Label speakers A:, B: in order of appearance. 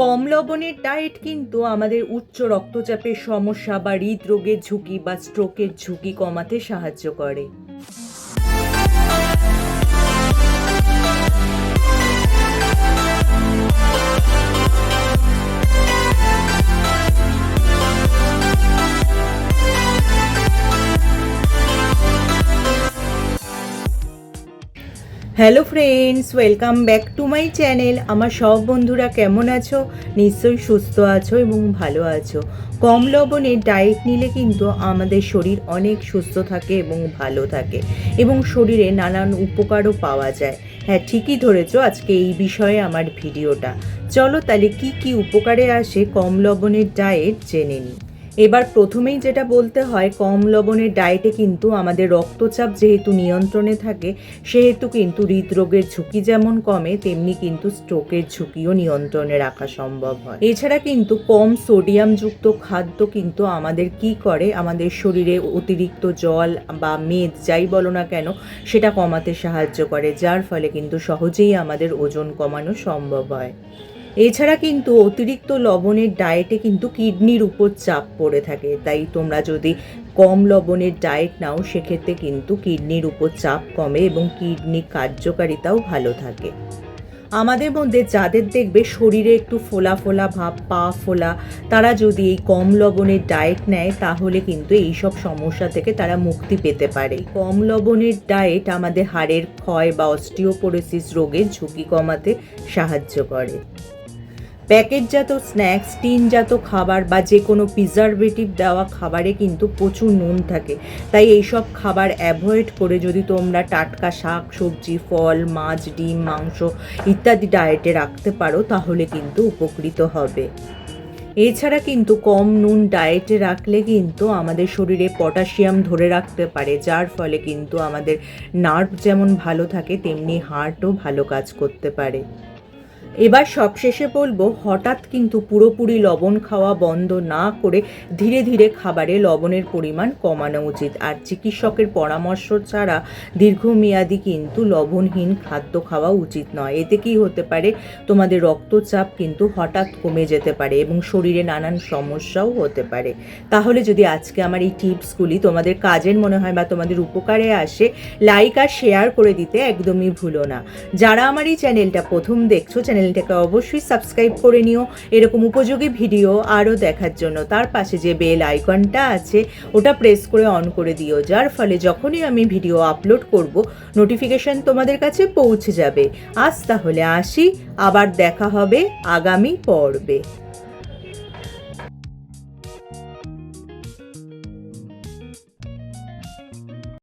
A: কম লবণের ডায়েট কিন্তু আমাদের উচ্চ রক্তচাপের সমস্যা বা হৃদরোগের ঝুঁকি বা স্ট্রোকের ঝুঁকি কমাতে সাহায্য করে। Hello friends, welcome back to my channel. আমার সব বন্ধুরা কেমন আছো? নিশ্চয়ই সুস্থ আছো এবং ভালো আছো। কম লবণের ডায়েট নিলে কিন্তু আমাদের শরীর অনেক সুস্থ থাকে এবং ভালো থাকে এবং শরীরে নানান উপকারও পাওয়া যায়। হ্যাঁ, ঠিকই ধরেছো, আজকে এই বিষয়ে আমার ভিডিওটা। চলো তাহলে কি কি উপকারে আসে কম লবণের ডায়েট জেনে নিই। এবার প্রথমেই যেটা বলতে হয়, কম লবণের ডায়েটে কিন্তু আমাদের রক্তচাপ যেহেতু নিয়ন্ত্রণে থাকে, সেহেতু কিন্তু হৃদরোগের ঝুঁকি যেমন কমে, তেমনি কিন্তু স্ট্রোকের ঝুঁকিও নিয়ন্ত্রণে রাখা সম্ভব হয়। এছাড়া কিন্তু কম সোডিয়ামযুক্ত খাদ্য কিন্তু আমাদের কি করে, আমাদের শরীরে অতিরিক্ত জল বা মেদ যাই বলো না কেন সেটা কমাতে সাহায্য করে, যার ফলে কিন্তু সহজেই আমাদের ওজন কমানো সম্ভব হয়। এছাড়া কিন্তু অতিরিক্ত লবণের ডায়েটে কিন্তু কিডনির উপর চাপ পড়ে থাকে, তাই তোমরা যদি কম লবণের ডায়েট নাও সেক্ষেত্রে কিন্তু কিডনির উপর চাপ কমে এবং কিডনির কার্যকারিতাও ভালো থাকে। আমাদের মধ্যে যাদের দেখবে শরীরে একটু ফোলা ফোলা ভাব, পা ফোলা, তারা যদি এই কম লবণের ডায়েট নেয় তাহলে কিন্তু এইসব সমস্যা থেকে তারা মুক্তি পেতে পারে। কম লবণের ডায়েট আমাদের হাড়ের ক্ষয় বা অস্টিওপোরোসিস রোগের ঝুঁকি কমাতে সাহায্য করে। প্যাকেটজাত স্ন্যাক্স, টিনজাত খাবার বা যে কোনো প্রিজারভেটিভ দেওয়া খাবারে কিন্তু প্রচুর নুন থাকে, তাই এইসব খাবার অ্যাভয়েড করে যদি তোমরা টাটকা শাক সবজি, ফল, মাছ, ডিম, মাংস ইত্যাদি ডায়েটে রাখতে পারো তাহলে কিন্তু উপকৃত হবে। এছাড়া কিন্তু কম নুন ডায়েটে রাখলে কিন্তু আমাদের শরীরে পটাশিয়াম ধরে রাখতে পারে, যার ফলে কিন্তু আমাদের নার্ভ যেমন ভালো থাকে তেমনি হার্টও ভালো কাজ করতে পারে। এবার সবশেষে বলবো, হঠাৎ কিন্তু পুরোপুরি লবণ খাওয়া বন্ধ না করে ধীরে ধীরে খাবারে লবণের পরিমাণ কমানো উচিত। আর চিকিৎসকের পরামর্শ ছাড়া দীর্ঘমেয়াদী কিন্তু লবণহীন খাদ্য খাওয়া উচিত নয়। এতে কি হতে পারে, তোমাদের রক্তচাপ কিন্তু হঠাৎ কমে যেতে পারে এবং শরীরে নানান সমস্যাও হতে পারে। তাহলে যদি আজকে আমার এই টিপসগুলি তোমাদের কাজের মনে হয় বা তোমাদের উপকারে আসে, লাইক আর শেয়ার করে দিতে একদমই ভুলো না। যারা আমার এই চ্যানেলটা প্রথম দেখছো, চ্যানেলটাকে অবশ্যই সাবস্ক্রাইব করে নিও এরকম উপযোগী ভিডিও আরও দেখার জন্য। তার পাশে যে বেল আইকনটা আছে ওটা প্রেস করে অন করে দিও, যার ফলে যখনই আমি ভিডিও আপলোড করব নোটিফিকেশন তোমাদের কাছে পৌঁছে যাবে। আজ তাহলে আসি, আবার দেখা হবে আগামী পর্বে।